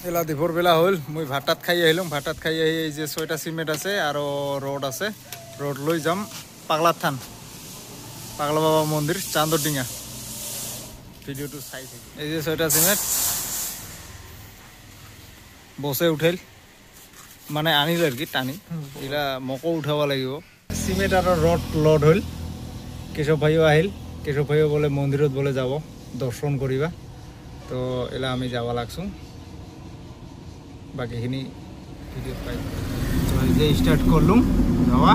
এলা দুপুর বেলা হল মই ভাত খাই আহিলাম ভাত খাই আহি এই যে 6টা সিমেন্ট আছে আর রড আছে রড লই যাম পাগলা থান পাগলা বাবা মন্দির চান্দরডিঙ্গা ভিডিওটো চাই থাকি এই যে 6টা সিমেন্ট বসে উঠাইল মানে আনিল আর কি টানি এলা মকো উঠাব লাগিব সিমেন্ট আর রড লোড হল কেশব ভাইও আহিল কেশব ভাইও বলে মন্দিরত বলে যাব দর্শন করিবা তো এলা আমি যাওয়া লাগছো বাকিখিনি ভিডিও পাই তো এই যে স্টার্ট করলুম যাওয়া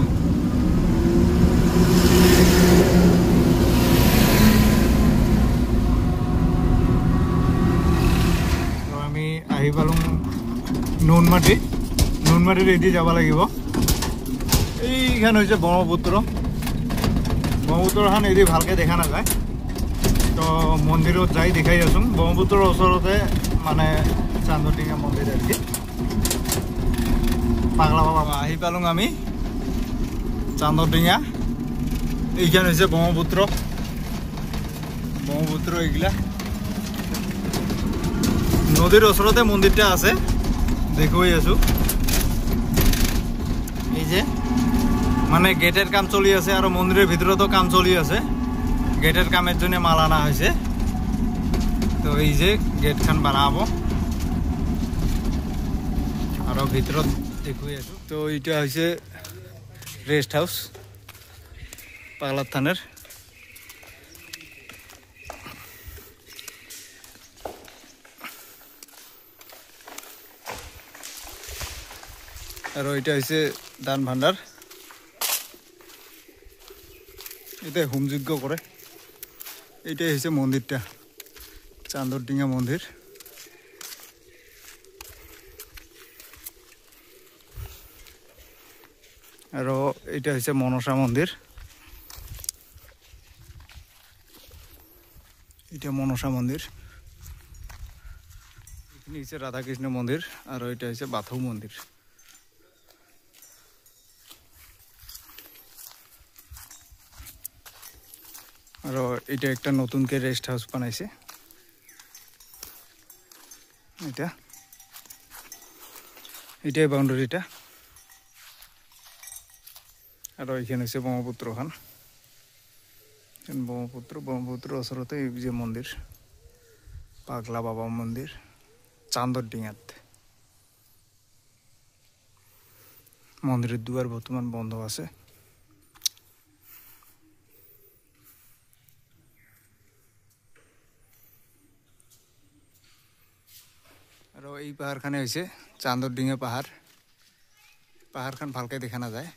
তো আমি আহি পালুম নুনমাটি রেডি যাব লাগিব এইখান হয়েছে ব্রহ্মপুত্রখান এদি ভালকে দেখা না যায় তো মন্দিরত যাই দেখাই আছোম ব্রহ্মপুত্রের ওচরতে মানে চান্দরডিঙ্গা মন্দির আর কি পাগলা বাবা আহি পালুং আমি চান্দরডিঙ্গা এইখান হয়েছে ব্রহ্মপুত্র এইগুলা নদীর ওচরতে মন্দিরটা আছে দেখুই আছো এই যে মানে গেটের কাম চলি আছে আর মন্দিরের ভিতরতো কাম চলি আছে গেটের কামের জন্য মাল আনা হয়েছে তো এই যে গেট খান বানাবো আর ভিতরত দেখুই আছো তো এটা হয়েছে রেস্ট হাউস পাগলা থানের আর এটা হয়েছে দান ভান্ডার এটা হোমযজ্ঞ করে এইটাই হয়েছে মন্দিরটা চান্দরডিঙ্গা মন্দির আর এটা হচ্ছে মনসা মন্দির এটা মনসা মন্দির এখানে হচ্ছে রাধাকৃষ্ণ মন্দির আর এটা হচ্ছে বাথৌ মন্দির আর এটা একটা নতুনকে রেস্ট হাউস বানাইছে এটাই বাউন্ডারিটা আর এখানে হচ্ছে ব্রহ্মপুত্রখান ব্রহ্মপুত্র ওচরতে এই যে মন্দির পাগলা বাবা মন্দির চান্দরডিঙ্গাত মন্দিরের দুয়ার বর্তমান বন্ধ আছে আর এই পাহাড়খানে হয়েছে চান্দরডিঙ্গা পাহাড়খান ভালকে দেখা না যায়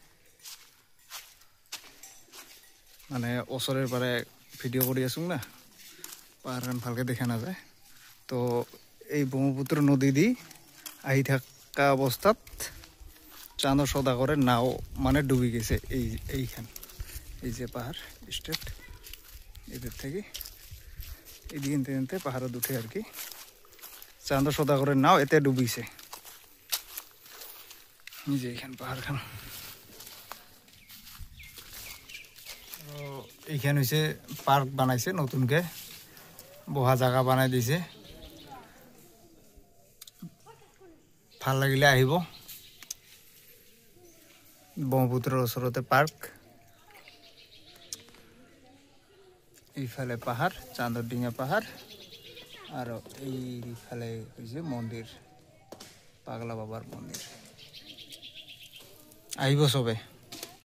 মানে ওচরের পরে ভিডিও করে আসুন না পাহাড়খান ভালকে দেখা না যায় তো এই ব্রহ্মপুত্র নদী দি আহি থাকা অবস্থাত চাঁদর সদাগরের নাও মানে ডুবে গেছে এইখান এই যে পাহাড় স্টেট এদের থেকে এদিকে নিতে পাহাড়ে উঠে আর কি চাঁদর সদাগরের নাও এতে ডুবিছে এই যে এইখান পাহাড়খান এইখান হয়েছে পার্ক বানাইছে নতুনকে বহা জায়গা বানাই দিছে ভাল লাগিলে আহিব ব্রহ্মপুত্রের ওচরতে পার্ক এইফালে পাহাড় চান্দরডিঙ্গা পাহাড় আর এইফালে হয়েছে মন্দির পাগলা বাবার মন্দির আহিব সবে।